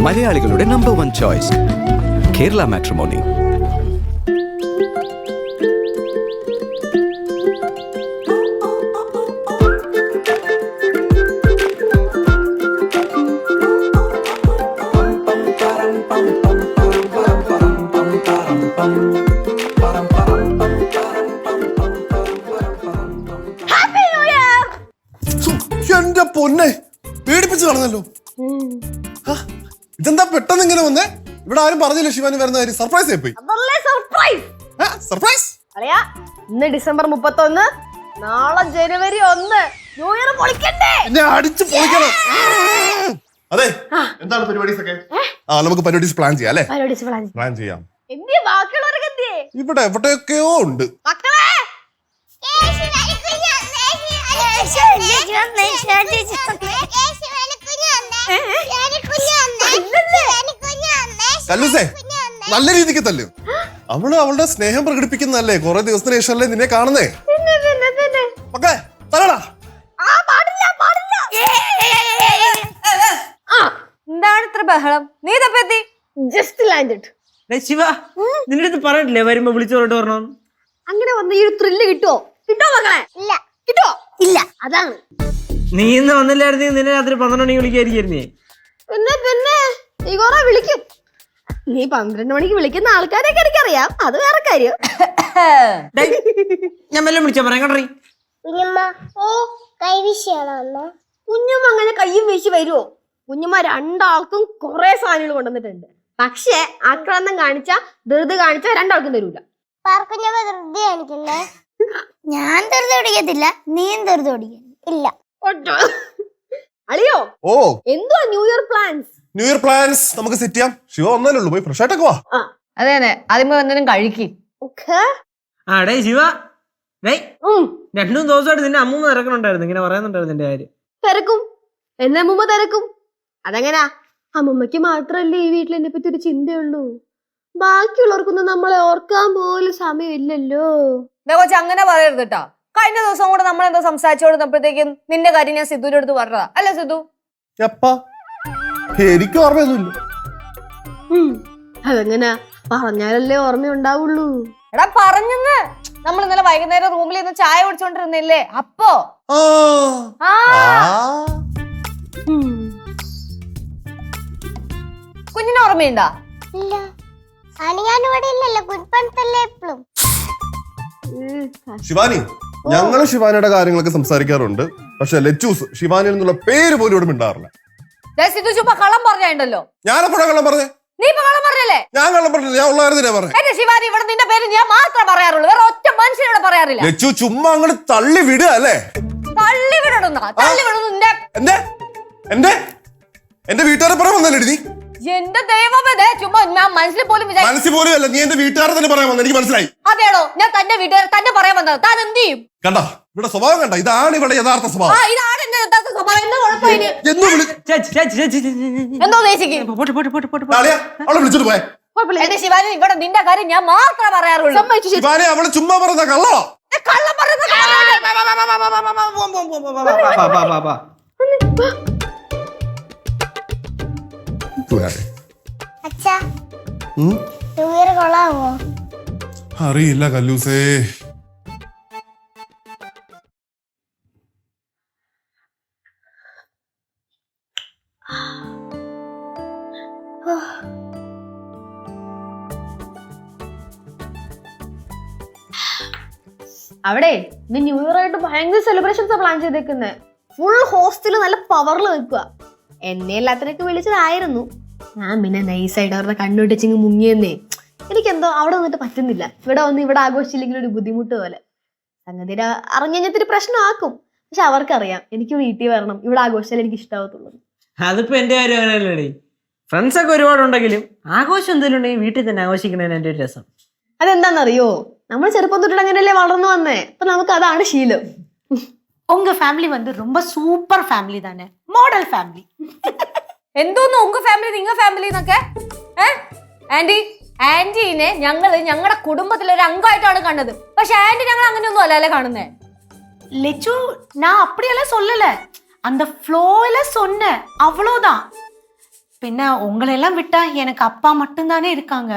മലയാളികളുടെ number 1 choice Kerala matrimony. എന്റെ പൊന്നെ പേടിപ്പിച്ചു കളഞ്ഞല്ലോ. ഇതെന്താ പെട്ടെന്ന് ഇങ്ങനെ വന്നേ? ഇവിടെ ആരും പറഞ്ഞില്ല ശിവാനി വരുന്ന കാര്യം. സർപ്രൈസ് ആയിപ്പോയി. സർപ്രൈസ്. ഇന്ന് ഡിസംബർ 31, നാളെ ജനുവരി 1. New year പൊളിക്കണ്ടേ? എന്നെ അടിച്ചു പൊളിക്കണം. അതെ, എന്താണ് പരിപാടീസ് ഒക്കെ? നമുക്ക് പരിപാടീസ് പ്ലാൻ ചെയ്യാം അല്ലേ? പ്ലാൻ ചെയ്യാം. ഇവിടെ എവിടെയൊക്കെയോ ഉണ്ട്. കല്ലൂസേ, നല്ല രീതിക്ക് തല്ലു. അവളുടെ സ്നേഹം പ്രകടിപ്പിക്കുന്നല്ലേ. കുറെ ദിവസത്തിന് ശേഷമല്ലേ നിന്നെ കാണുന്നേ. മക്കളെ തലടാ. എന്താണ് ഇത്ര ബഹളം? നീ തപ്പത്തി ജസ്റ്റ് ലാൻഡഡ്. ശിവ, നിന്റെ അടുത്ത് പറഞ്ഞിട്ടില്ലേ വരുമ്പോ വിളിച്ചു പറഞ്ഞിട്ട് പറഞ്ഞോന്ന്? അങ്ങനെ വന്ന ഈ ഒരു ത്രില്ല് കിട്ടുവോ? കിട്ടോ മക്കളെ? ഇല്ല. കിട്ടോ? ഇല്ല. അതാണ്. നീ ഇന്ന് വന്നില്ലായിരുന്നെങ്കിൽ നിന്നെ രാത്രി 12 മണിക്ക് വിളിക്കായിരിക്കുന്നേ. പിന്നെ നീ കൊറേ വിളിക്കും. നീ 12 മണിക്ക് വിളിക്കുന്ന ആൾക്കാരൊക്കെ എനിക്കറിയാം. അത് വേറെ കാര്യം. ഞാൻ വല്ലതും വിളിച്ചാ പറയാം കേട്ടോ. കുഞ്ഞമ്മ അങ്ങനെ കയ്യും വീശി വരുവോ? കുഞ്ഞമ്മ രണ്ടാൾക്കും കുറെ സാധനങ്ങൾ കൊണ്ടുവന്നിട്ടുണ്ട്. പക്ഷെ ആക്രാന്തം കാണിച്ച ധൃതി കാണിച്ച രണ്ടാൾക്കും തരൂല. ഞാൻ ധൃതി ഓടിക്കത്തില്ല, നീയും ധൃതി ഓടിക്കില്ല. അളിയോ, ഓ എന്തുവാ new year plans? New year plans നമുക്ക് സെറ്റ് ചെയ്യാം. ശിവ വന്നാലേ ഉള്ളൂ, പോയി ഫ്രഷ് ആയിട്ടൊക്കെ വാ. അതെ അതെ, ആദ്യമേ വന്നതും കഴിക്കും. ആടേ ശിവ, 2 ദിവസമായിട്ട് നിന്നെ അമ്മൂമ്മ തിരക്കണുണ്ടായിരുന്നു. ഇങ്ങനെ പറയുന്നുണ്ടായിരുന്നു എന്റെ കാര്യം. തിരക്കും, എന്നെ അമ്മൂമ്മ തിരക്കും. അതെങ്ങനാ? അമ്മൂമ്മക്ക് മാത്രല്ലേ ഈ വീട്ടിൽ എന്നെ പറ്റി ഒരു ചിന്തയുള്ളൂ. ബാക്കിയുള്ളവർക്കൊന്നും നമ്മളെ ഓർക്കാൻ പോലും സമയമില്ലല്ലോ. കൊച്ചു അങ്ങനെ പറയരുത് കേട്ടോ. കഴിഞ്ഞ ദിവസം കൂടെ നമ്മൾ എന്തോ സംസാരിച്ചോടുന്നപ്പോഴത്തേക്കും നിന്റെ കാര്യം ഞാൻ സിദ്ധുവിന്റെ അടുത്ത് പറഞ്ഞതാ അല്ലേ സിദ്ധു? എനിക്ക് ഓർമ്മയൊന്നുമില്ല. അതെങ്ങനാ? പറഞ്ഞാലല്ലേ ഓർമ്മയുണ്ടാവുള്ളൂ. എടാ പറഞ്ഞെന്ന്. നമ്മൾ ഇന്നലെ വൈകുന്നേരം റൂമിൽ നിന്ന് ചായ കുടിച്ചോണ്ടിരുന്നില്ലേ? അപ്പോ കുഞ്ഞിന് ഓർമ്മയുണ്ടാ? ശിവാനി, ഞങ്ങള് ശിവാനിയുടെ കാര്യങ്ങളൊക്കെ സംസാരിക്കാറുണ്ട്. പക്ഷെ ലച്ചൂസ് ശിവാനി എന്നുള്ള പേര് പോലും ഇവിടെ മിണ്ടാറില്ല. സിദ്ധു ചുമ്മാ കള്ളം പറഞ്ഞുണ്ടല്ലോ. ഞാനെപ്പോഴാ കള്ളം പറഞ്ഞേ? നീ ഇപ്പൊ കള്ളം പറഞ്ഞല്ലേ? ഞാൻ കള്ളം പറഞ്ഞില്ല, ഞാൻ ഉള്ള കാര്യത്തിനാ പറഞ്ഞേ. എന്റെ ശിവാനി, ഇവിടെ നിന്റെ പേര് ഞാൻ മാത്രമേ പറയാറുള്ളൂ, വേറെ ഒറ്റ മനുഷ്യനോട് പറയാറില്ല. ലച്ചു ചുമ്മാ അങ്ങോട്ട് തള്ളി വിടുക അല്ലേ? തള്ളി വിടണ തള്ളി വിടുന്നു. എന്റെ വീട്ടുകാരെ പറയാൻ വന്നല്ലേ നീ? എന്റെ ദൈവമേ, ചുമ്മാ ഞാൻ മനസ്സിൽ പോലും മനസ്സിൽ പോലും അല്ല, നീ എന്റെ വീട്ടുകാരെ തന്നെ പറയാൻ വന്നത്. എനിക്ക് മനസ്സിലായി. അതേടോ, ഞാൻ തന്റെ വീട്ടുകാരെ തന്നെ പറയാൻ വന്നത്. താൻ എന്ത് ചെയ്യും? കണ്ടോ ഇവിടെ സ്വഭാവം കണ്ട? ഇതാണ് ഇവിടെ യഥാർത്ഥ സ്വഭാവം. ഇതാണ് എന്റെ യഥാർത്ഥ സ്വഭാവം. എന്താ കുഴപ്പം? എന്തോ ദേശിക്ക് അവളെ വിളിച്ചിട്ട് പോയെ. എന്റെ ശിവാനി, ഇവിടെ നിന്റെ കാര്യം ഞാൻ മാത്രമേ പറയാറുള്ളൂ. ശിവാനി അവള് ചുമ്മാ പറഞ്ഞ കള്ളോ? കള്ളം പറയുന്നത് അറിയില്ല കല്ലൂസേ. അവിടെ ഇന്ന് ന്യൂ ഇയർ ആയിട്ട് ഭയങ്കര സെലിബ്രേഷൻസാ പ്ലാൻ ചെയ്തേക്കുന്നേ. ഫുൾ ഹോസ്റ്റല് നല്ല പവറിൽ നിൽക്കുക. എന്നെ എല്ലാത്തിനൊക്കെ വിളിച്ചതായിരുന്നു. ഞാൻ പിന്നെ നൈസായിട്ട് അവരുടെ കണ്ണുട്ടിച്ചിങ് മുങ്ങിയെന്നേ. എനിക്കെന്തോ അവിടെ വന്നിട്ട് പറ്റുന്നില്ല. ഇവിടെ ആഘോഷിച്ചില്ലെങ്കിൽ ഒരു ബുദ്ധിമുട്ട് പോലെ. സംഗതി അറിഞ്ഞിട്ട് പ്രശ്നമാക്കും. പക്ഷെ അവർക്കറിയാം എനിക്ക് വീട്ടിൽ വരണം, ഇവിടെ ആഘോഷിച്ചാൽ എനിക്ക് ഇഷ്ടാവത്തുള്ളൂ. അതിപ്പോ എന്റെ കാര്യം അങ്ങനെയല്ലേ. ഫ്രണ്ട്സ് ഒക്കെ ഒരുപാടുണ്ടെങ്കിലും ആഘോഷം എന്തെങ്കിലും ഉണ്ടെങ്കിൽ വീട്ടിൽ തന്നെ ആഘോഷിക്കണേന് എന്റെ ഒരു രസം. അതെന്താണെന്നറിയോ? നമ്മൾ ചെറുപ്പം തൊട്ട് അങ്ങനെയല്ലേ വളർന്നു വന്നേ. അപ്പൊ നമുക്ക് അതാണ് ശീലം. உங்க ஃபேமிலி வந்து ரொம்ப சூப்பர் ஃபேமிலி தானே, மாடல் ஃபேமிலி. എന്തോന്ന് ഉങ്ക ഫാമിലി നിങ്ങ ഫാമിലി എന്നൊക്കെ? ആന്റീനെ ഞങ്ങളുടെ കുടുംബത്തിലെ ഒരു അംഗമായിട്ടാണ് കണ്ടത്. പക്ഷെ ആന്റി ഞങ്ങൾ അങ്ങനെയൊന്നും അല്ലേ കാണുന്നേ. லெச்சு நான் அப்படியெல்லாம் சொல்லல, அந்த ஃப்ளோல சொன்னேன், அவ்வளவுதான். பின்ன உங்களெல்லாம் விட்டா எனக்கு அப்பா மட்டும்தானே இருக்காங்க.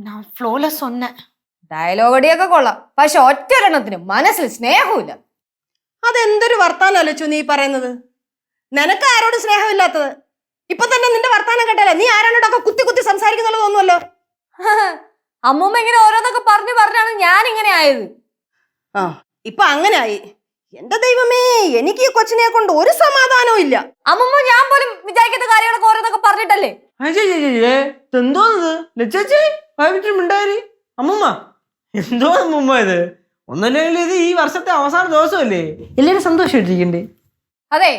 நான் ஃப்ளோல சொன்னேன். ഡയലോഗ് അടിയൊക്കെ കൊള്ളാം, പക്ഷെ ഒറ്റൊരെണ്ണത്തിന് മനസ്സിൽ സ്നേഹമില്ല. അതെന്തൊരു വർത്താനല്ലോ ചു നീ പറയുന്നത്? നിനക്ക് ആരോട് സ്നേഹമില്ലാത്തത്? ഇപ്പൊ തന്നെ നിന്റെ വർത്താനം കേട്ടല്ലേ നീ ആരാണോടൊക്കെ കുത്തി കുത്തി സംസാരിക്കുന്നുള്ളത് തോന്നുമല്ലോ. അമ്മൂമ്മ ഇങ്ങനെ ഓരോന്നൊക്കെ പറഞ്ഞാണ് ഞാൻ ഇങ്ങനെ ആയത്. ആ ഇപ്പൊ അങ്ങനെ ആയി. എന്റെ ദൈവമേ, എനിക്ക് ഈ കൊച്ചിനെ കൊണ്ട് ഒരു സമാധാനവും ഇല്ല. അമ്മൂമ്മ ഞാൻ പോലും വിചാരിക്കാത്ത കാര്യങ്ങളൊക്കെ ഓരോന്നൊക്കെ പറഞ്ഞിട്ടല്ലേ. എന്തോന്നത് ലച്ചേച്ചി മിണ്ടാരി അമ്മൂമ്മ, എന്തോ അമ്മൂമ്മ ഇത്? ഒന്നല്ലെങ്കിൽ ഇത് ഈ വർഷത്തെ അവസാന ദിവസമല്ലേ, എല്ലാവരും സന്തോഷമായിട്ടിരിക്കണ്ടേ? അതെ,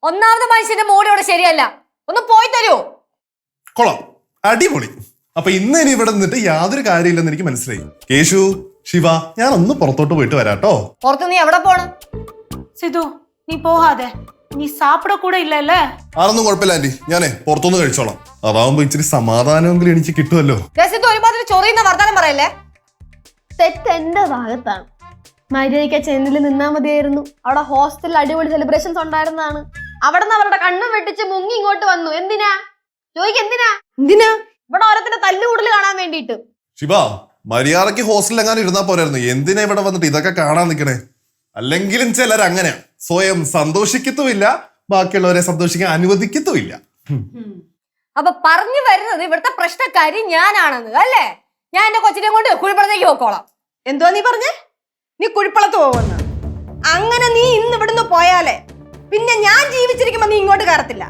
ഒന്നാമത് മനുഷ്യന്റെ മൂഡ് ഇവിടെ ശരിയല്ല. ഒന്ന് പോയി തരുമോ? കൊള്ളാം, അടിപൊളി. അപ്പൊ ഇന്ന് ഇനി ഇവിടെ നിന്നിട്ട് യാതൊരു കാര്യമില്ലെന്ന് എനിക്ക് മനസ്സിലായി. കേശു, ശിവ, ഞാൻ ഒന്ന് പുറത്തോട്ട് പോയിട്ട് വരാട്ടോ. പുറത്ത് നീ എവിടെ പോണം? സിധു നീ പോകാതെ, നീ സാപ്പിട കൂടെ ഇല്ലല്ല. അതൊന്നും കുഴപ്പമില്ല ആന്റി, ഞാനേ പുറത്തുനിന്ന് കഴിച്ചോളാം. അതാവുമ്പോ ഇച്ചിരി സമാധാനമെങ്കിലും എനിക്ക് കിട്ടുമല്ലോ. ഒരുപാട് ചൊറിയുന്ന വർത്താനം പറയല്ലേ. തെറ്റ് എന്റെ ഭാഗത്താണ്. മര്യാദയ്ക്ക് ചെന്നിൽ നിന്നാ മതിയായിരുന്നു. അവിടെ ഹോസ്റ്റലിൽ അടിപൊളി സെലിബ്രേഷൻസ് ഉണ്ടായിരുന്നതാണ്. അവിടെ നിന്ന് അവരുടെ കണ്ണും വെട്ടിച്ച് മുങ്ങി ഇങ്ങോട്ട് വന്നു. എന്തിനാ എന്തിനാ ഇവിടെ ഓരോത്തിന്റെ തല്ലുകൂടൽ കാണാൻ വേണ്ടിട്ട്. ശിവ, മര്യാദക്ക് ഹോസ്റ്റലിൽ എങ്ങാനും ഇരുന്നാ പോരായിരുന്നു. എന്തിനാ ഇവിടെ വന്നിട്ട് ഇതൊക്കെ കാണാൻ നിൽക്കണേ? അല്ലെങ്കിലും ചിലർ അങ്ങനെയാ, സ്വയം സന്തോഷിക്കത്തുമില്ല, ബാക്കിയുള്ളവരെ സന്തോഷിക്കാൻ അനുവദിക്കത്തുമില്ല. അപ്പൊ പറഞ്ഞു വരുന്നത് ഇവിടുത്തെ പ്രശ്നക്കാരി ഞാനാണെന്ന് അല്ലേ? ഞാൻ എന്റെ കൊച്ചിനെ കൊണ്ട് കുഴിപ്പുറത്തേക്ക് പോക്കോളാം. എന്തോ നീ പറഞ്ഞേ? നീ കുഴിപ്പളത്ത് പോകുന്ന? അങ്ങനെ നീ ഇന്ന് ഇവിടുന്ന് പോയാലേ പിന്നെ ഞാൻ ജീവിച്ചിരിക്കുമ്പോ നീ ഇങ്ങോട്ട് കയറത്തില്ല.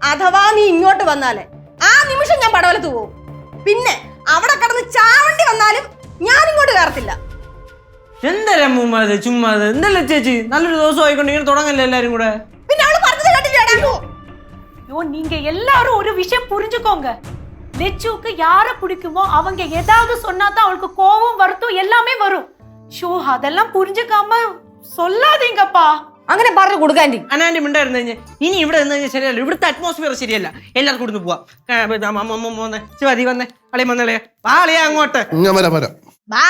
അഥവാ നീ ഇങ്ങോട്ട് വന്നാലേ ആ നിമിഷം ഞാൻ പടവലത്ത് പോകും. പിന്നെ അവിടെ കിടന്ന് ചാവണ്ടി വന്നാലും ഞാൻ ഇങ്ങോട്ട് കയറത്തില്ല. എന്തരമ്മൂമ്മ ഇത് ചുമ്മാ? എന്തല്ല ചേച്ചി, നല്ലൊരു ദിവസം ആയിക്കൊണ്ട് ഇങ്ങനെ തുടങ്ങല്ലേ എല്ലാരും കൂടെ? പിന്നെ അവള് പറഞ്ഞത് കേട്ടില്ലേടാ? ஐயோ நீங்க எல்லாரும் ஒரு விஷயம் புரிஞ்சுக்கோங்க. லெச்சுக்கு யாரை பிடிக்குமோ அவங்க ஏதாவது சொன்னாதான் அவளுக்கு கோபம் வருத்தம் எல்லாமே வரும். ஷோ அதெல்லாம் புரிஞ்சுக்காம சொல்லாதீங்கப்பா. അങ്ങനെ പറഞ്ഞു കൊടുക്കാൻറ്റി. അനാൻറ്റി മിണ്ടായിരുന്നു കഴിഞ്ഞാൽ ഇനി ഇവിടെ നിന്ന് കഴിഞ്ഞാൽ ശരിയല്ല. ഇവിടുത്തെ അറ്റ്മോസ്ഫിയർ ശരിയല്ല. എല്ലാവർക്കും കൊടുത്ത് പോവാം. ശിവാജി വന്നേ, അളിയ വന്നളേ, ആളിയാ അങ്ങോട്ട്. ഞാൻ വരാം. വാ.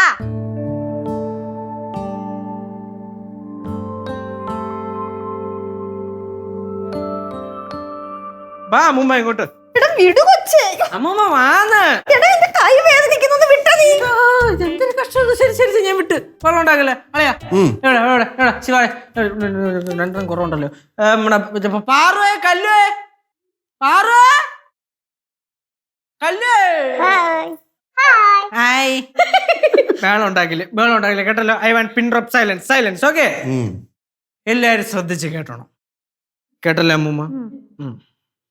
വാ അമ്മൂമ്മ ഇങ്ങോട്ട്. അമ്മൂമ്മ വാന്ന്. കൈ വേദനിക്കുന്നത് വിട്ടാ നീ. എന്തൊരു കഷ്ടം. ശരി ശരി ശരി, ഞാൻ വിട്ട്. വെള്ളം ഉണ്ടാക്കല്ലേ അളയാ? എവിടെ എവിടെ എവിടെ ശിവാ? രണ്ടും കുറവുണ്ടല്ലോ. പാറുവേ, കല്ലുവേ, പാറുവേ, കല്ലുവേ. ഹായ്. വേളം ഉണ്ടാക്കില്ല കേട്ടല്ലോ. I want pin drop silence. Okay, എല്ലാരും ശ്രദ്ധിച്ച് കേട്ടല്ലോ അമ്മൂമ്മ.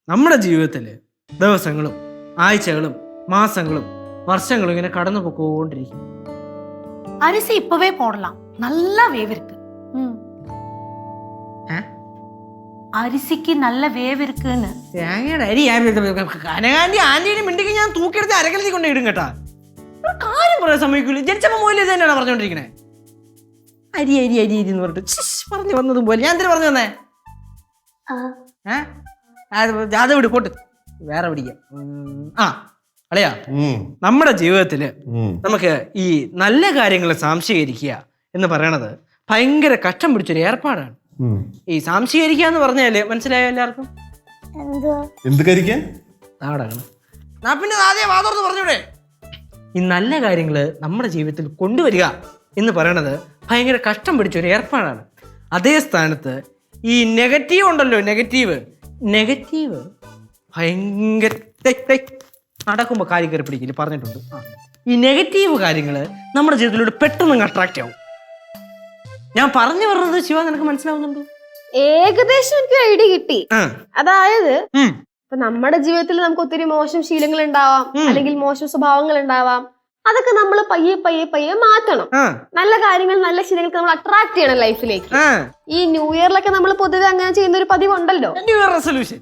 നമ്മുടെ ജീവിതത്തില് ദിവസങ്ങളും ആഴ്ചകളും മാസങ്ങളും വർഷങ്ങളും ഇങ്ങനെ കടന്നു പോയിക്കൊണ്ടിരിക്കും. அரிசி இப்பவே போடலாம், நல்லா வேவிருக்கு. അരിസിക്ക് നല്ല വേവ് இருக்குன்னு. തേങ്ങയുടെ അരി കനകാന്റി ആന്റീനെ മിണ്ടിക്ക് ഞാൻ തൂക്കിയെടുത്ത് അരക്കലത്തിൽ കൊണ്ട് ഇടും കേട്ടാ. കാര്യം പറയാൻ സമ്മതിക്കൂല. ജനിച്ചപ്പോ മൂല്യം ഇത് തന്നെയാണ് പറഞ്ഞോണ്ടിരിക്കണേ. അരി അരി അരി അരി എന്ന് പറഞ്ഞിട്ട് പറഞ്ഞു വന്നതും പോലെ ഞാൻ എന്തിനു പറഞ്ഞു വന്നേ? അത് വിട്, പോട്ട്, വേറെ പിടിക്കാം. അളയാ, നമ്മുടെ ജീവിതത്തില് നമുക്ക് ഈ നല്ല കാര്യങ്ങളെ സാംശീകരിക്കുക എന്ന് പറയണത് ഭയങ്കര കഷ്ടം പിടിച്ചൊരു ഏർപ്പാടാണ്. ഈ സാംശീകരിക്കുക എന്ന് പറഞ്ഞാല് മനസ്സിലായോ എല്ലാവർക്കും? പിന്നെ ആദ്യം വാതോർന്ന് പറഞ്ഞൂടെ? ഈ നല്ല കാര്യങ്ങള് നമ്മുടെ ജീവിതത്തിൽ കൊണ്ടുവരിക എന്ന് പറയണത് ഭയങ്കര കഷ്ടം പിടിച്ചൊരു ഏർപ്പാടാണ്. അതേ സ്ഥാനത്ത് ഈ നെഗറ്റീവ് ഉണ്ടല്ലോ, നെഗറ്റീവ് ഭയങ്കര നടക്കുമ്പോ കാര്യം കയറി പിടിക്കില്ല പറഞ്ഞിട്ടുണ്ട്. ഈ നെഗറ്റീവ് കാര്യങ്ങള് നമ്മുടെ ജീവിതത്തിലൂടെ പെട്ടെന്ന് അട്രാക്റ്റ് ആവും. ഞാൻ പറഞ്ഞു പറഞ്ഞത് ശിവ നിനക്ക് മനസ്സിലാവുന്നുണ്ടോ? ഏകദേശം എനിക്ക് ഐഡിയ കിട്ടി. അതായത് ഇപ്പൊ നമ്മുടെ ജീവിതത്തിൽ നമുക്ക് ഒത്തിരി മോശം ശീലങ്ങൾ ഉണ്ടാവാം, അല്ലെങ്കിൽ മോശം സ്വഭാവങ്ങൾ ഉണ്ടാവാം. അതൊക്കെ നമ്മൾ പയ്യെ മാറ്റണം. നല്ല കാര്യങ്ങൾ, നല്ല ശീലങ്ങൾക്ക് നമ്മൾ അട്രാക്ട് ചെയ്യണം ലൈഫിലേക്ക്. ഈ ന്യൂ ഇയറിലൊക്കെ നമ്മൾ പൊതുവെ അങ്ങനെ ചെയ്യുന്ന ഒരു പതിവുണ്ടല്ലോ, ന്യൂ ഇയർ റെസൊല്യൂഷൻ.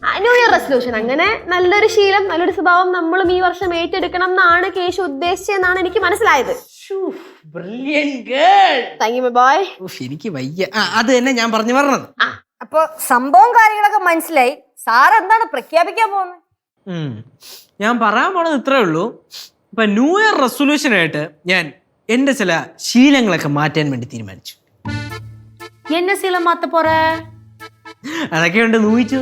അങ്ങനെ നല്ലൊരു ശീലം, നല്ലൊരു സ്വഭാവം നമ്മളും ഈ വർഷം ഏറ്റെടുക്കണം എന്നാണ് കേശു ഉദ്ദേശിച്ചതെന്നാണ് എനിക്ക് മനസ്സിലായത്. എനിക്ക് വയ്യ. അത് തന്നെ ഞാൻ പറഞ്ഞു പറഞ്ഞത്. അപ്പൊ സംഭവം കാര്യങ്ങളൊക്കെ മനസ്സിലായി. സാർ എന്താണ് പ്രഖ്യാപിക്കാൻ പോകുന്നത്? ഞാൻ പറയാൻ പോണത് ഇത്രേ ഉള്ളൂ. ഇപ്പൊ ന്യൂ ഇയർ റെസൊല്യൂഷനായിട്ട് ഞാൻ എന്റെ ചില ശീലങ്ങളൊക്കെ മാറ്റാൻ വേണ്ടി തീരുമാനിച്ചു. என்ன சீலம் மாத்த போற? അതൊക്കെ ഉണ്ട്, നോയിച്ചു.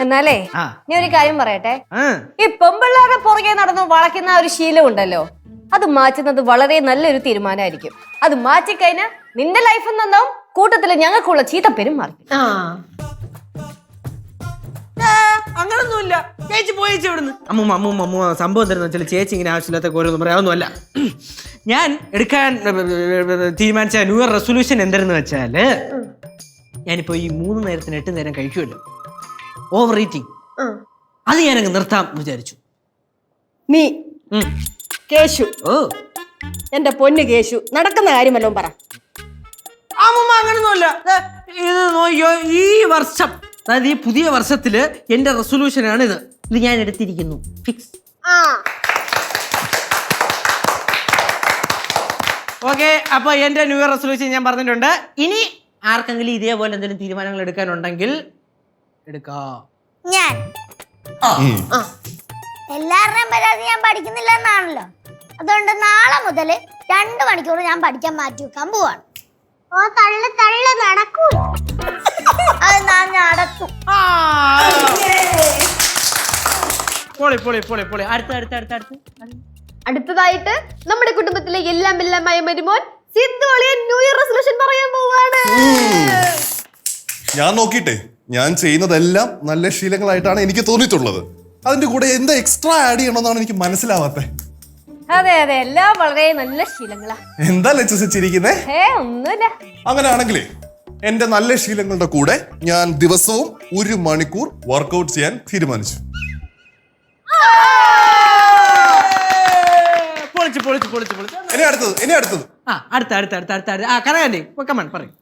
എന്നാലേ ആ. ഞാൻ ഒരു കാര്യം പറയട്ടെ. ആ. ഈ പെമ്പിള്ളാരുടെ പുറകെ നടന്ന് വളയ്ക്കുന്ന ഒരു ശീലം ഉണ്ടല്ലോ, അത് മാറ്റുന്നത് വളരെ നല്ലൊരു തീരുമാനമായിരിക്കും. അത് മാറ്റിക്കഴിഞ്ഞാൽ നിന്റെ ലൈഫ് നന്നാവും, കൂട്ടത്തില് ഞങ്ങൾക്കുള്ള ചീത്തപ്പേരും മാറി. ആ അങ്ങനൊന്നുമില്ല. ചേച്ചി പോയേച്ചി ഇവിടുന്ന്. അമ്മൂമ്മ സംഭവം തരുന്ന വെച്ചാൽ ചേച്ചി ഇങ്ങനെ ആവശ്യമില്ലാത്ത ഓരോന്നും പറയാവുന്നല്ല. ഞാൻ എടുക്കാൻ തീരുമാനിച്ച ന്യൂ ഇയർ റെസൊല്യൂഷൻ എന്തായിരുന്നു വെച്ചാല്, ഞാനിപ്പോ ഈ 3 നേരത്തിന് 8 നേരം കഴിക്കുമല്ലോ, ഓവർ ഈറ്റിംഗ്, അത് ഞാനങ്ങ് നിർത്താം വിചാരിച്ചു. നീ ഉം. കേശു, ഓ എന്റെ പൊന്ന് കേശു, നടക്കുന്ന കാര്യം വല്ലതും പറ. അമ്മൂമ്മ അങ്ങനൊന്നുമല്ല. ഇത് നോക്കിയോ, ഈ വർഷം, അതായത് ഈ പുതിയ വർഷത്തില് എന്റെ റെസൊല്യൂഷൻ ആണ് ഇത് ഞാൻ എടുത്തിരിക്കുന്നു. ഫിക്സ്. ഓക്കെ, അപ്പൊ എന്റെ ന്യൂ ഇയർ റെസൊല്യൂഷൻ ഞാൻ പറഞ്ഞിട്ടുണ്ട്. ഇനി ആർക്കെങ്കിലും ഇതേപോലെ എന്തെങ്കിലും തീരുമാനങ്ങൾ എടുക്കാനുണ്ടെങ്കിൽ എടുക്കാം. ഞാൻ എല്ലാവരുടെയും പരാതി ഞാൻ പഠിക്കുന്നില്ല എന്നാണല്ലോ. അതുകൊണ്ട് നാളെ മുതൽ 2 മണിക്കൂർ ഞാൻ പഠിക്കാൻ മാറ്റി വെക്കാൻ പോവാണ്. ഓ തള്ളു തള്ളു നടക്കൂ, അത് ഞാൻ നടത്തും. പൊളി പൊളി പൊളി പൊളി. അടുത്തതായിട്ട് നമ്മുടെ കുടുംബത്തിലെ എല്ലാമായ മരുമോൻ സിദ്ധു അളിയൻ ന്യൂ ഇയർ റെസൊല്യൂഷൻ പറയാൻ പോവാണ്. ഞാൻ നോക്കിട്ടെ, ഞാൻ ചെയ്യുന്നതെല്ലാം നല്ല ശീലങ്ങളായിട്ടാണ് എനിക്ക് തോന്നിയിട്ടുള്ളത്. അതിന്റെ കൂടെ എന്താ എക്സ്ട്രാ ആഡ് ചെയ്യണമെന്നാണ് എനിക്ക് മനസ്സിലാവാത്തത്. അതെ അതെ, എല്ലാം വളരെ നല്ല ശീലങ്ങളാ. എന്താ ലക്ഷ്യ ചിരിക്കുന്നേ? ഒന്നുമില്ല. അങ്ങനെയാണെങ്കിലേ എന്റെ നല്ല ശീലങ്ങളുടെ കൂടെ ഞാൻ ദിവസവും 1 മണിക്കൂർ വർക്കൗട്ട് ചെയ്യാൻ തീരുമാനിച്ചു. പൊളിച്ച് പൊളിച്ച് പൊളിച്ച് പൊളിച്ച്. ഇനി അടുത്തത് ആ കനകല്ലേ കമൺ പറയും.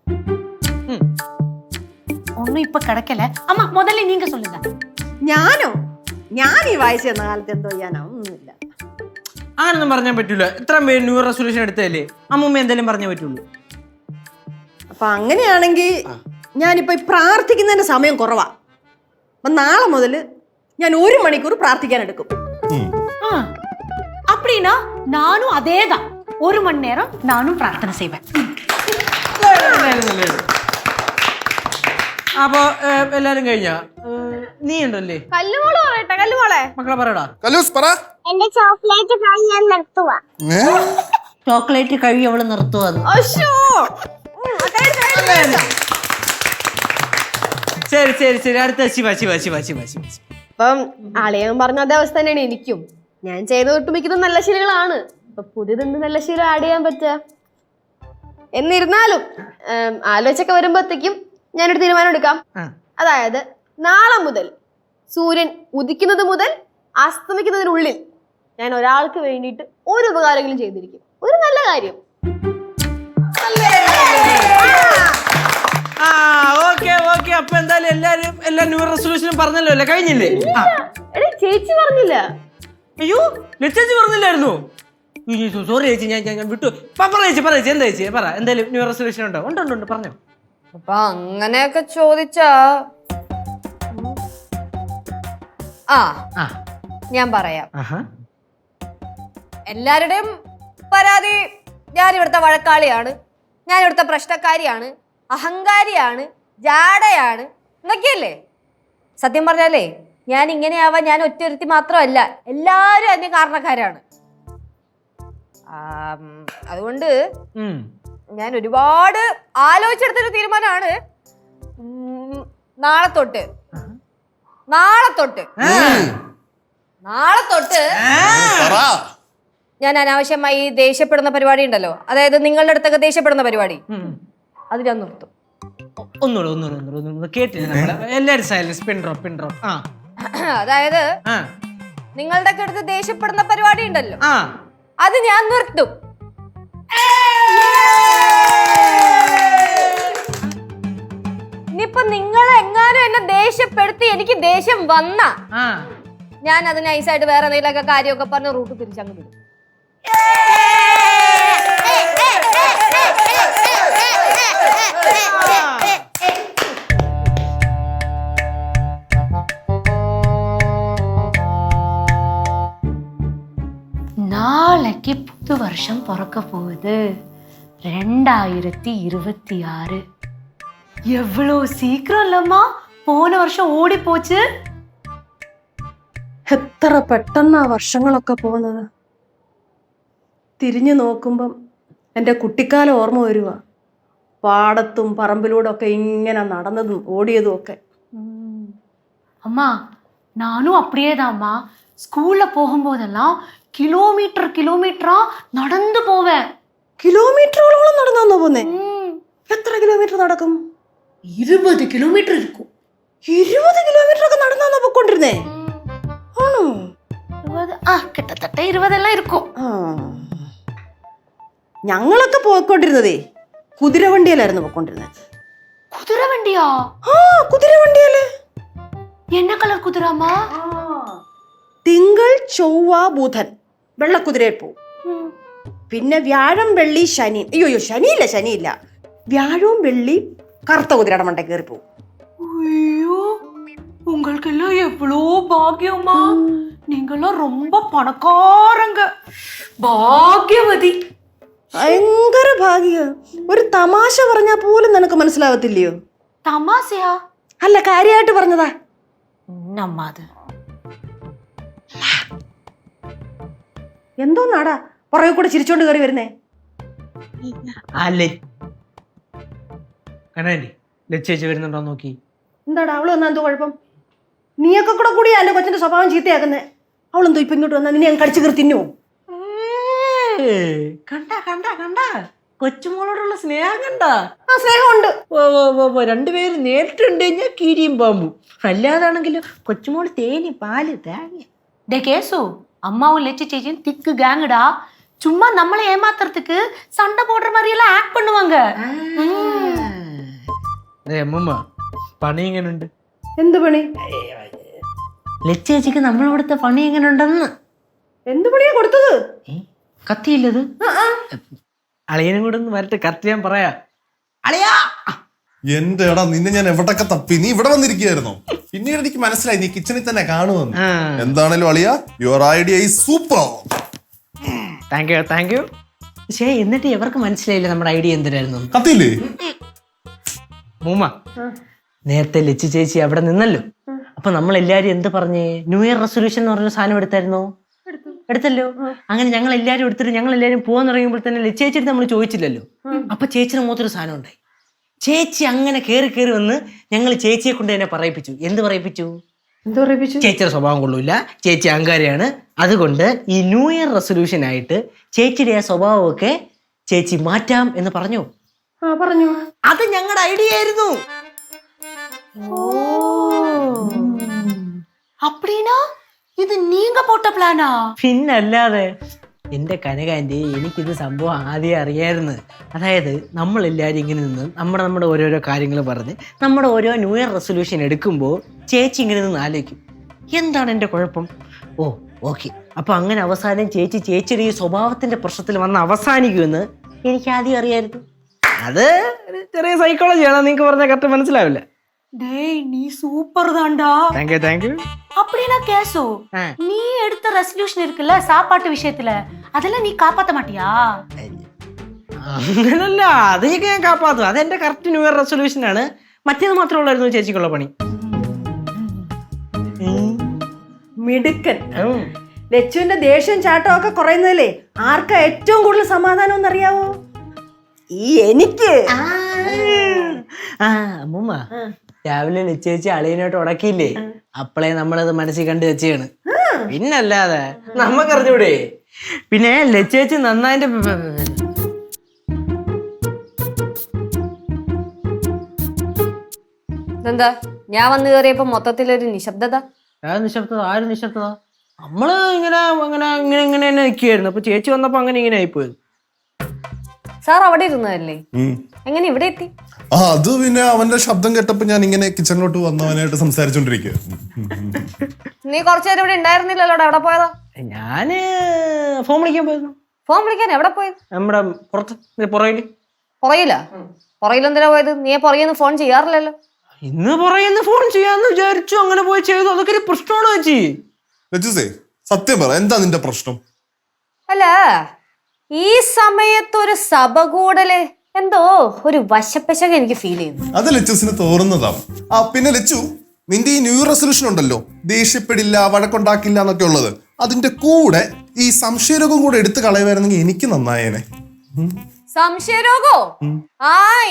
ஒன்னும் இப்ப கிடைக்கல. அம்மா முதல்ல நீங்க சொல்லுங்க. ഞാനോ? ഞാൻ ഈ വയസ്സ് എന്ന കാലത്ത് എന്തോ ചെയ്യാനാ? ഒന്നുമില്ല. അങ്ങനൊന്നും പറഞ്ഞാൽ പറ്റൂല. ഇത്രയും പേര് ന്യൂ ഇയർ റെസൊല്യൂഷൻ എടുത്തല്ലേ, അമ്മൂമ്മ എന്തെങ്കിലും പറഞ്ഞേ പറ്റുള്ളൂ. അപ്പൊ അങ്ങനെയാണെങ്കിൽ ഞാനിപ്പോ പ്രാർത്ഥിക്കുന്നതിന്റെ സമയം കുറവാ. അപ്പൊ നാളെ മുതൽ ഞാൻ 1 മണിക്കൂർ പ്രാർത്ഥിക്കാൻ എടുക്കും. அப்படின்னா நானும் அதேதான், 1 மணி நேரம் நானும் பிரார்த்தனை செய்வேன். അപ്പൊ എല്ലാരും കഴിഞ്ഞാ? നീ ഉണ്ടല്ലേ? കല്ലുമോള് പറയട്ടെ, കല്ലുമോളെ മക്കളെ പറയടാ. എന്റെ ചോക്ലേറ്റ് കഴി ഞാൻ നിർത്തുവാ. ചോക്ലേറ്റ് കഴി അവള് നിർത്തുവാന്ന്. ശരി ശരി ശരി, അടുത്ത ശിവ. അപ്പം അളിയൻ പറഞ്ഞ അതേ അവസ്ഥ തന്നെയാണ് എനിക്കും. ഞാൻ ചെയ്ത ഒട്ടുമിക്കതും നല്ല ശീലങ്ങളാണ്. അപ്പൊ പുതിയതെന്ത് നല്ല ശീലം ആഡ് ചെയ്യാൻ പറ്റുക? എന്നിരുന്നാലും ആലോചിച്ചൊക്കെ വരുമ്പോഴത്തേക്കും ഞാനൊരു തീരുമാനം എടുക്കാം. അതായത് നാളെ മുതൽ സൂര്യൻ ഉദിക്കുന്നത് മുതൽ അസ്തമിക്കുന്നതിനുള്ളിൽ ഞാൻ ഒരാൾക്ക് വേണ്ടിയിട്ട് ഒരു ഉപകാരങ്ങളും ചെയ്തിരിക്കും. ഒരു നല്ല കാര്യം. ഓക്കെ. അപ്പൊ എന്തായാലും എല്ലാ ന്യൂ ഇയർ റെസൊല്യൂഷനും പറഞ്ഞല്ലോ അല്ലേ? കഴിഞ്ഞില്ലേ? ചേച്ചി പറഞ്ഞില്ല. അയ്യോ, ലക്ഷ്യം പറഞ്ഞില്ലായിരുന്നു. സോറി ചേച്ചി, ഞാൻ വിട്ടു. പറ ചേച്ചി എന്താ ചേച്ചി പറ. എന്തായാലും ന്യൂ ഇയർ റെസൊല്യൂഷൻ ഉണ്ടോ? ഉണ്ട് പറഞ്ഞോ. അപ്പൊ അങ്ങനെയൊക്കെ ചോദിച്ചാ ഞാൻ പറയാം. എല്ലാവരുടെയും പരാതി ഞാൻ ഇവിടുത്തെ വഴക്കാളിയാണ്, ഞാൻ ഇവിടുത്തെ പ്രശ്നക്കാരിയാണ്, അഹങ്കാരിയാണ്, ജാടയാണ് എന്നൊക്കെയല്ലേ. സത്യം പറഞ്ഞാലേ ഞാൻ ഇങ്ങനെയാവാൻ ഞാൻ ഒറ്റൊരുത്തി മാത്രമല്ല, എല്ലാവരും അതിന് കാരണക്കാരാണ്. അതുകൊണ്ട് ഞാൻ ഒരുപാട് ആലോചിച്ചെടുത്തൊരു തീരുമാനമാണ്. നാളെ തൊട്ട് ഞാൻ അനാവശ്യമായി ദേഷ്യപ്പെടുന്ന പരിപാടി ഉണ്ടല്ലോ, അതായത് നിങ്ങളുടെ അടുത്തൊക്കെ ദേഷ്യപ്പെടുന്ന പരിപാടി, അത് ഞാൻ നിർത്തും. ഒന്നുകൂടെ കേട്ടില്ല. എല്ലാരും സൈലൻസ്. പിൻ ഡ്രോപ്പ്. അതായത് നിങ്ങളുടെ ഒക്കെ അടുത്ത് ദേഷ്യപ്പെടുന്ന പരിപാടി ഉണ്ടല്ലോ, അത് ഞാൻ നിർത്തും. ഇനിയിപ്പൊ നിങ്ങൾ എങ്ങാനും എന്നെ ദേഷ്യപ്പെടുത്തി എനിക്ക് ദേഷ്യം വന്ന ഞാൻ അത് നൈസായിട്ട് വേറെ എന്തെങ്കിലുമൊക്കെ കാര്യമൊക്കെ പറഞ്ഞ് റൂട്ട് തിരിച്ചങ്ങ് വിടും. நாளைக்கு புது வருஷம் பிறக்க போகுது, 2026. எவ்வளோ சீக்கிரம் இல்லம்மா போன வருஷம் ஓடி போச்சு. എത്ര പെട്ടെന്നാ വർഷങ്ങളൊക്കെ പോകുന്നത്. തിരിഞ്ഞു നോക്കുമ്പം എൻ്റെ കുട്ടിക്കാലം ഓർമ്മ വരുക. പാടത്തും പറമ്പിലൂടെ ഒക്കെ ഇങ്ങനെ നടന്നതും ഓടിയതും ഒക്കെ. அம்மா நானும் அப்படியேதாம்மா. ஸ்கூல்ல போகும்போதெல்லாம் கிலோமீட்டரா நடந்து போவேன். കിലോമീറ്ററോളം നടന്നാന്നോ പോന്നേ? എത്ര കിലോമീറ്റർ നടക്കും? 20 കിലോമീറ്റർ இருக்கும். 20 കിലോമീറ്റർ ഒക്കെ നടന്നാന്നോ പോയിക്കൊണ്ടിരുന്നേ? ആണോ? 20 கிட்டத்தட்ட 20 எல்லாம் இருக்கும். ഞങ്ങളൊക്കെ പോയിക്കൊണ്ടിരുന്നതേ കുതിരവണ്ടിയിലായിരുന്നു പോയിക്കൊണ്ടിരുന്നത്. குதிரை வண்டியா? കുതിരവണ്ടിയല്ലേ? என்ன கலர் குதிராமா? തിങ്കൾ ചൊവ്വ ബുധൻ വെള്ളക്കുതിരയിൽ പോവും. പിന്നെ വ്യാഴം വെള്ളി ശനി, അയ്യോ ശനിയില്ല, വ്യാഴവും വെള്ളി കറുത്ത കുതിരയുടെ മണ്ടേ കയറി പോവും. ஐயோ உங்களுக்கெல்லாம் எவ்வளோ பாக்கியமா. நீங்கெல்லாம் ரொம்ப பணக்காரங்க, பாக்கியவதி. ഭയങ്കര ഭാഗ്യ. ഒരു തമാശ പറഞ്ഞാൽ പോലും നിനക്ക് മനസ്സിലാവത്തില്ലയോ? தமாசையா? അല്ല, കാര്യമായിട്ട് പറഞ്ഞതാ. என்னம்மா அது? എന്തോ നാടാ പുറകെ കൂടെ ചിരിച്ചോണ്ട് കയറി വരുന്നേ? കണ്ണാണ്ടി ലച്ചേച്ചി വരുന്നുണ്ടോ നോക്കി. എന്താടാ അവള് വന്നാ എന്തോ കുഴപ്പം? നീയൊക്കെ കൂടെ കൂടിയാ എന്റെ കൊച്ചിന്റെ സ്വഭാവം ചീത്തയാക്കുന്നേ. അവളെന്തോ ഇപ്പൊ ഇങ്ങോട്ട് വന്നാ നിന്നെ ഞാൻ കടിച്ചു കയറി തിന്നോ? കണ്ട കൊച്ചുമോളോടുള്ള സ്നേഹം കണ്ട. ആ സ്നേഹമുണ്ട്. രണ്ടുപേരും നേരിട്ടുണ്ട് കഴിഞ്ഞാൽ കീരിയും പാമ്പും. അല്ലാതാണെങ്കിലും കൊച്ചുമോള് തേനി പാല് തേങ്ങ. டே கேசு, அம்மாவும் லட்சி சேச்சியும் திக்கு கேங்குடா. சும்மா நம்மளை ஏமாத்துறதுக்கு சண்டை போடுற மாதிரி எல்லாம் ஆக்ட் பண்ணுவாங்க. അമ്മമ്മ പണി എങ്ങനെയുണ്ട്? എന്ത് പണി? ലച്ചേച്ചിക്ക് നമ്മളിവിടുത്തെ പണി എങ്ങനെയുണ്ടെന്ന്. എന്ത് പണിയാ കൊടുത്തത്? കത്തിയില്ലത്. അളിയനും കൂടെ ഒന്ന് വരട്ടെ, കത്തി ഞാൻ പറയാ. അളിയാ എന്റെ എടാ, നിന്നെ ഞാൻ എവിടൊക്കെ തപ്പി, നീ ഇവിടെ വന്നിരിക്കുകയായിരുന്നോ? പിന്നീട് എനിക്ക് മനസ്സിലായി നീ കിച്ചണിൽ തന്നെ കാണുമെന്ന്. എന്താണേലും അളിയ, your idea is super. Thank you. പക്ഷേ എന്നിട്ട് എവർക്ക് മനസ്സിലായില്ല നമ്മുടെ ഐഡിയ എന്തിനായിരുന്നു. കത്തിയില്ലേ? മൂമ്മ നേരത്തെ ലച്ചി ചേച്ചി അവിടെ നിന്നല്ലോ. അപ്പൊ നമ്മൾ എല്ലാരും എന്ത് പറഞ്ഞേ? ന്യൂ ഇയർ റെസൊല്യൂഷൻ എന്ന് പറഞ്ഞ സാധനം എടുത്തായിരുന്നോ? എടുത്തല്ലോ. അങ്ങനെ ഞങ്ങൾ എല്ലാരും എടുത്തിട്ട് ഞങ്ങൾ എല്ലാരും പോകാൻ തുടങ്ങിയപ്പോൾ തന്നെ ലച്ചേച്ചി നമ്മൾ ചോദിച്ചില്ലല്ലോ. അപ്പൊ ചേച്ചിയുടെ മുഖത്തൊരു സാധനം ഉണ്ടായി. ചേച്ചി അങ്ങനെ കയറി വന്ന് ഞങ്ങൾ ചേച്ചിയെ കൊണ്ട് തന്നെ പറയിപ്പിച്ചു. എന്ത് പറയിപ്പിച്ചു? ചേച്ചിയുടെ സ്വഭാവം കൊള്ളൂല, ചേച്ചി അഹങ്കാരിയാണ്, അതുകൊണ്ട് ഈ ന്യൂ ഇയർ റെസൊല്യൂഷൻ ആയിട്ട് ചേച്ചിയുടെ ആ സ്വഭാവമൊക്കെ ചേച്ചി മാറ്റാം എന്ന് പറഞ്ഞു. അത് ഞങ്ങളുടെ ഐഡിയ ആയിരുന്നു. அப்படினா இது நீங்க போட்ட பிளானா? പിന്നല്ലാതെ. എന്റെ കനകാന്റി, എനിക്കിത് സംഭവം ആദ്യം അറിയായിരുന്നു. അതായത് നമ്മളെല്ലാവരും ഇങ്ങനെ നിന്ന് നമ്മുടെ ഓരോരോ കാര്യങ്ങൾ പറഞ്ഞ് നമ്മുടെ ഓരോ ന്യൂ ഇയർ റെസൊല്യൂഷൻ എടുക്കുമ്പോൾ ചേച്ചി ഇങ്ങനെ നിന്ന് ആലോചിക്കും, എന്താണ് എൻ്റെ കുഴപ്പം? ഓക്കെ. അപ്പൊ അങ്ങനെ അവസാനം ചേച്ചിയുടെ ഈ സ്വഭാവത്തിന്റെ പ്രശ്നത്തിൽ വന്ന് അവസാനിക്കുമെന്ന് എനിക്ക് ആദ്യം അറിയായിരുന്നു. അത് ചെറിയ സൈക്കോളജിയാണ്, നിങ്ങൾക്ക് പറഞ്ഞാൽ കറക്റ്റ് മനസ്സിലാവില്ല. டேய் நீ சூப்பர் தான்டா. Thank you. அப்படினா கேசு, நீ எடுத்த ரெசல்யூஷன் இருக்குல்ல சாப்பாட்டு விஷயத்துல, அதெல்லாம் நீ காப்பாத்த மாட்டியா? അങ്ങനല്ല, അതൊക്കെ ഞാൻ കാപ്പാത്തും. അതെന്റെ കറക്റ്റ് ന്യൂ ഇയർ റെസൊല്യൂഷൻ ആണ്. മറ്റേത് മാത്രമേ ഉള്ളായിരുന്നു ചേച്ചിക്കുള്ള പണി. മിടുക്കൻ. ലച്ചുവിന്റെ ദേഷ്യം ചാട്ടം ഒക്കെ കുറയുന്നതല്ലേ ആർക്കാ ഏറ്റവും കൂടുതൽ സമാധാനം എന്നറിയാവോ? എനിക്ക്. അമ്മൂമ്മ രാവിലെ ലച്ചേച്ചി അളിയനായിട്ട് ഉടക്കിയില്ലേ, അപ്പളേ നമ്മളത് മനസ്സിൽ കണ്ടു വെച്ചാണ്. പിന്നല്ലാതെ നമ്മക്കറിഞ്ഞൂടെ? പിന്നെ ലച്ചേച്ചി നന്നായിട്ട് എന്താ ഞാൻ വന്നു കയറിയപ്പോ മൊത്തത്തിലൊരു നിശബ്ദത. ആരും നിശബ്ദത? നമ്മള് ഇങ്ങനെ തന്നെ നിൽക്കുകയായിരുന്നു. അപ്പൊ ചേച്ചി വന്നപ്പോ ഇങ്ങനെ ആയിപ്പോയത്. സാർ അവിടെ ഇരുന്നതല്ലേ, എങ്ങനെ ഇവിടെ എത്തി? അത് പിന്നെ അവന്റെ ശബ്ദം കേട്ടപ്പോ ഞാൻ ഇങ്ങനെ കിച്ചണിലോട്ട് വന്നവനായിട്ട് സംസാരിച്ചോണ്ടിരിക്കുക. നീ കുറച്ചുനേരം ഇവിടെ ഉണ്ടായിരുന്നില്ലല്ലോ, എവിടെ പോയതാ? ഞാന് ഫോൺ വിളിക്കാൻ പോയിരുന്നു. ഫോൺ വിളിക്കാൻ എവിടെ പോയത്? നമ്മുടെ പുറയിലെന്തിനാ പോയത്? നീ പുറകിന്ന് ഫോൺ ചെയ്യാറില്ലല്ലോ. ഇന്ന് പുറകിന്ന് ഫോൺ ചെയ്യാന്ന് വിചാരിച്ചു, അങ്ങനെ പോയി ചെയ്തു. അതൊക്കെ ഒരു പ്രശ്നമാണോ ചേച്ചി? ലച്ചുസേ, സത്യം പറ, എന്താ നിന്റെ പ്രശ്നം? അല്ല, ഈ സമയത്ത് ഒരു സഭ കൂടല് എന്തോ ഒരു വശപ്പശക എനിക്ക് ഫീൽ ചെയ്യുന്നു. അത് ലച്ചുസിന് തോന്നുന്നതാവും. പിന്നെ ലച്ചു, നിന്റെ ഈ ന്യൂ ഇയർ റെസൊല്യൂഷൻ ഉണ്ടല്ലോ, ദേഷ്യപ്പെടില്ല, വഴക്കുണ്ടാക്കില്ല എന്നൊക്കെ ഉള്ളത്, അതിന്റെ കൂടെ ഈ സംശയരോഗം കൂടെ എടുത്തു കളയുമായിരുന്നെങ്കിൽ എനിക്ക് നന്നായേനെ. സംശയരോഗോ?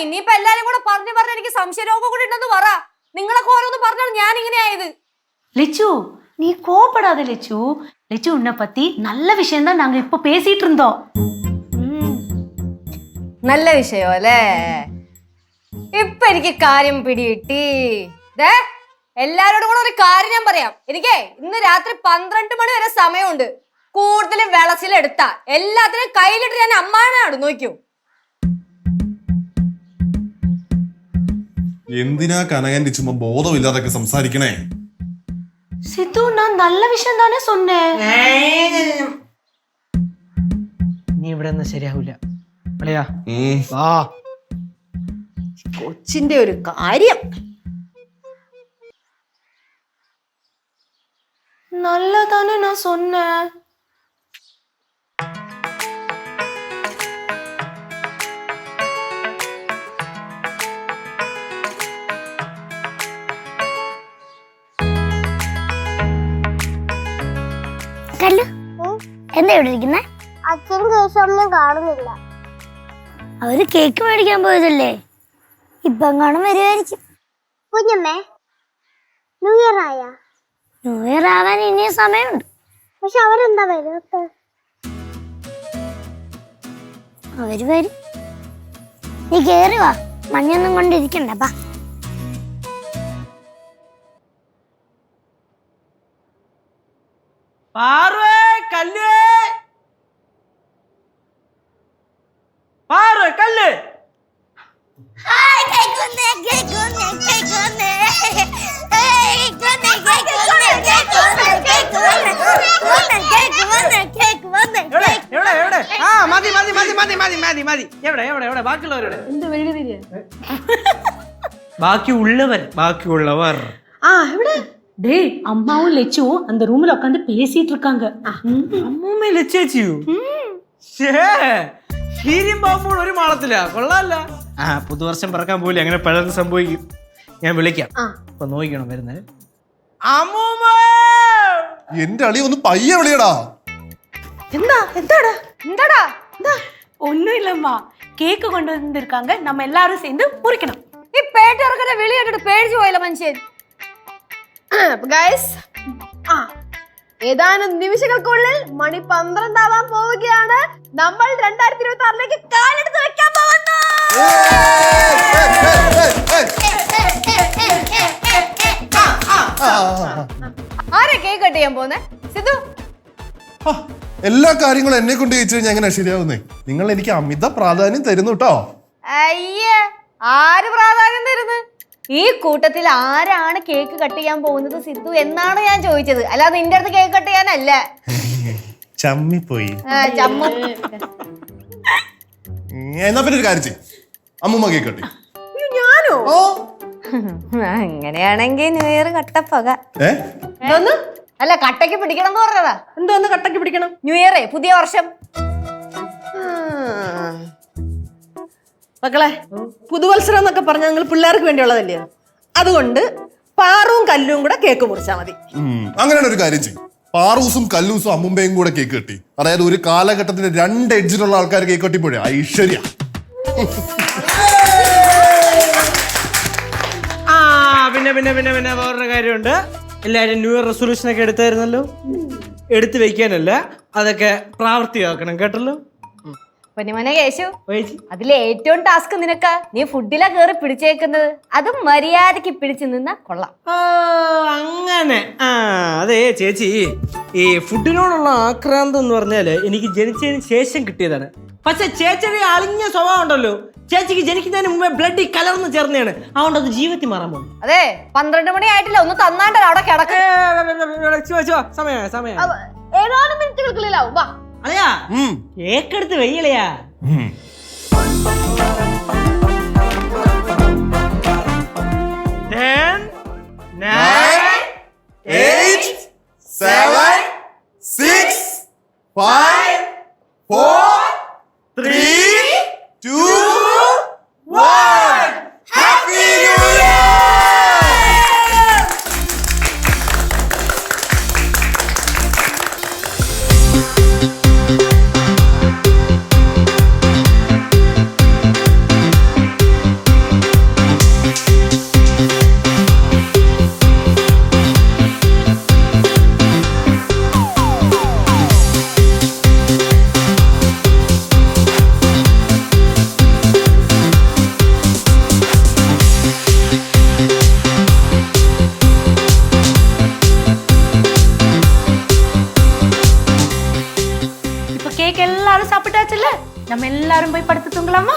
ഇനിയിപ്പോ എല്ലാരും കൂടെ പറഞ്ഞു എനിക്ക് സംശയരോഗം കൂടെ ഉണ്ടെന്ന് പറ. നിങ്ങളൊക്കെ ഓരോന്ന് പറഞ്ഞാൽ ഞാൻ ഇങ്ങനെ ആയത്. லெச்சு நீ கோபப்படாத லெச்சு. லெச்சு உன்னை பத்தி நல்ல விஷயம் தான் நாங்க இப்ப பேசிட்டு இருந்தோம். നല്ല വിഷയോ അല്ലേ? ഇപ്പൊ എനിക്ക് കാര്യം പിടികിട്ടി. എല്ലാരോടും കൂടെ ഒരു കാര്യം ഞാൻ പറയാം. എനിക്ക് ഇന്ന് രാത്രി 12 മണി വരെ സമയമുണ്ട്. കൂടുതൽ വിളച്ചിലെടുത്ത എല്ലാത്തിനും കയ്യിലിട്ട് ഞാൻ അമ്മാനാണ്. നോക്കൂ. എന്തിനാ കനകന്റെ ചുമ്മാ ബോധമില്ലാതൊക്കെ സംസാരിക്കണേ? சித்து நான் நல்ல விஷயம் தானே சொன்னேன். നീ ഇവിടെ ഒന്നും ശരിയാവൂല. അളിയാ വാ. കൊച്ചിന്റെ ഒരു കാര്യം. நல்லதானே நான் சொன்னேன். എന്താ ഇവിടെ ഇരിക്കുന്നേ? അച്ഛനും കേശവനും കാണുന്നില്ല. അവര് കേക്ക് മേടിക്കാൻ പോയതല്ലേ, ഇപ്പൊ കാണും വരുമായിരിക്കും. കുഞ്ഞമ്മേ, ന്യൂ ഇയർ ആയാ? ന്യൂ ഇയർ ആവാൻ ഇനിയും സമയമുണ്ട്. പക്ഷെ അവരെന്താ വരാത്ത? അവര് വരും. നീ കേറി വാ, മഞ്ഞൊന്നും കൊണ്ടിരിക്കണ്ടപ്പാ. പാറേ കല്ല്, പാറേ കല്ല്. ഹായ് കേക്ക് വന്നേ, കേക്ക് വന്നേ, കേക്ക് വന്നേ. കേക്ക് വന്നേ, കേക്ക് വന്നേ, കേക്ക് വന്നേ, കേക്ക് വന്നേ, കേക്ക് വന്നേ, കേക്ക് വന്നേ. എവിടെ എവിടെ? മതി മതി മതി മതി മതി മതി മതി. എവിടെ എവിടെ എവിടെ ബാക്കിയുള്ളവരുടെ? എന്ത് വെളി തിരിയ? ബാക്കിയുള്ളവർ எവിടെ? டேய், அம்மாவும் லெச்சுவும் அந்த ரூம்ல உட்காந்து பேசிட்டு இருக்காங்க. അമ്മൂമ്മ ലച്ചേച്ചിയോ? കീരിമ്പാമ്പൂൾ ഒരു മാളത്തില. കൊള്ളാല്ല. പുതുവർഷം പറക്കാൻ പോലെ അങ്ങനെ പലതും സംഭവിക്കും. ഞാൻ വിളിക്കാം. അപ്പൊ നോക്കണം വരുന്നത്. അമ്മൂമ്മ, എന്റെ അളി ഒന്ന് പയ്യെ വിളിയടാ. എന്താടാ? ஒண்ணும் இல்லம்மா, கேக்கு கொண்டு வந்திருக்காங்க. நம்ம எல்லாரும் சேர்ந்து முறிக்கணும். ഈ പേട്ടിറക്കുന്ന വിളി കേട്ടിട്ട് പേടിച്ചു പോയല്ലോ മനുഷ്യൻ. ഗൈസ്, ഏതാനും നിമിഷങ്ങൾക്കുള്ളിൽ മണി 12 ആവാൻ പോവുകയാണ്. നമ്മൾ 2026ലേക്ക് കാലെടുത്ത് വെക്കാൻ പോകുന്നു. ആരെ കേക്ക് കട്ട് ചെയ്യാൻ പോന്നെ? സിദ്ധു, എല്ലാ കാര്യങ്ങളും എന്നെ കൊണ്ട് ചോദിച്ചു കഴിഞ്ഞാൽ എങ്ങനെ ശരിയാവുന്നേ? നിങ്ങൾ എനിക്ക് അമിത പ്രാധാന്യം തരുന്നു കേട്ടോ. അയ്യേ, ആര് പ്രാധാന്യം തരുന്നു? ഈ കൂട്ടത്തിൽ ആരാണ് കേക്ക് കട്ട് ചെയ്യാൻ പോകുന്നത് സിദ്ധു എന്നാണ് ഞാൻ ചോദിച്ചത്, അല്ലാതെ നിന്റെ അടുത്ത് കേക്ക് കട്ട് ചെയ്യാനല്ല. ചമ്മിപ്പോയി. ചമ്മ. എന്നാ പിന്നെ ഒരു കാര്യം ചെയ്യും, അമ്മൂമ്മ കേക്ക് കട്ടി. ഞാനോ? അങ്ങനെയാണെങ്കിൽ ന്യൂ ഇയർ കട്ടപ്പക. എന്തോന്ന്? അല്ല, കട്ടയ്ക്ക് പിടിക്കണം എന്ന് പറഞ്ഞതാ. എന്തോന്ന് കട്ടക്ക് പിടിക്കണം? ന്യൂ ഇയർ, പുതിയ വർഷം. മക്കളെ, പുതുവത്സരം എന്നൊക്കെ പറഞ്ഞാൽ നിങ്ങൾ പിള്ളേർക്ക് വേണ്ടിയുള്ളതല്ലേ? അതുകൊണ്ട് പാറും കല്ലും കൂടെ കേക്ക് മുറിച്ചാൽ മതി. അങ്ങനെയാണ് ഒരു കാര്യം ചെയ്യും, പാറൂസും കല്ലൂസും അമ്മുമ്പയും കൂടെ കേക്ക് കെട്ടി. അതായത് ഒരു കാലഘട്ടത്തിന് 2 എഡ്ജിലുള്ള ആൾക്കാർ കേക്ക് കെട്ടിപ്പോഴേ ഐശ്വര്യ. പിന്നെ പിന്നെ പിന്നെ പിന്നെ വേറൊരു കാര്യമുണ്ട്. എല്ലാവരും ന്യൂ ഇയർ റെസൊല്യൂഷൻ ഒക്കെ എടുത്തായിരുന്നല്ലോ. എടുത്തു വെക്കാനല്ല, അതൊക്കെ പ്രാവർത്തിയാക്കണം കേട്ടല്ലോ. പൊന്നുമോനെ കേശു, അതിലെ ഏറ്റവും ടാസ്ക് നിനക്ക്. നീ ഫുഡിലാ കേറി പിടിച്ചേക്കുന്നത്. അതും മര്യാദക്ക് പിടിച്ചു നിന്നാ കൊള്ളാം. അങ്ങനെ. അതെ ചേച്ചി, ഈ ഫുഡിനോടുള്ള ആക്രാന്തം എന്ന് പറഞ്ഞാല് എനിക്ക് ജനിച്ചതിന് ശേഷം കിട്ടിയതാണ്. പക്ഷെ ചേച്ചിയുടെ അളിഞ്ഞ സ്വഭാവം ഉണ്ടല്ലോ, ചേച്ചിക്ക് ജനിക്കുന്നതിന് മുമ്പേ ബ്ലഡ് കലർന്ന് ചേർന്നതാണ്. അതുകൊണ്ട് അത് ജീവിതത്തിൽ മാറാൻ പോകും. അതെ, 12 മണി ആയിട്ടില്ല, ഒന്ന് തന്നാണ്ടല്ലോ അവിടെ കിടക്ക. സമയം ഏതാനും മിനിറ്റുകൾക്കുള്ളിലാവും. വാ അളയാ, കേക്കെടുത്ത് വെയ്യലയാ. 10, 9, 8, 7, 6, 5, 4, 3, 2, கேக் எல்லாரும் சாப்பிட்டாச்சுல்ல, நம்ம எல்லாரும் போய் படுத்து தூங்கலாமா?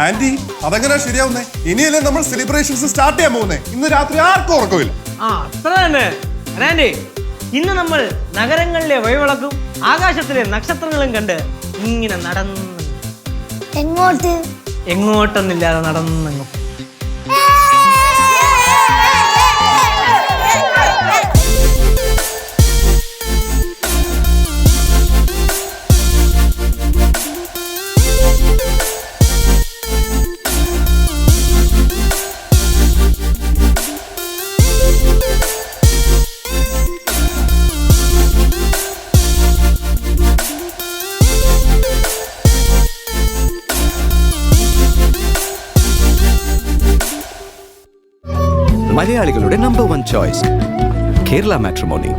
ആന്റി അതെങ്ങനെയാ ശരിയാവുന്നേ? ഇനിയല്ലേ നമ്മൾ സെലിബ്രേഷൻസ് സ്റ്റാർട്ട് ചെയ്യാൻ പോകുന്നേ. ഇന്ന് രാത്രി ആർക്കും ഉറക്കമില്ല. ആ അത്ര തന്നെ. അനാൻഡി, ഇന്ന് നമ്മൾ നഗരങ്ങളിലെ വഴിവിളക്കും ആകാശത്തിലെ നക്ഷത്രങ്ങളും കണ്ട് ഇങ്ങനെ നടന്ന് എങ്ങോട്ട്? എങ്ങോട്ടൊന്നില്ലാതെ നടന്നു. മലയാളികളുടെ നമ്പർ 1 ചോയ്സ് കേരള മാട്രിമോണി.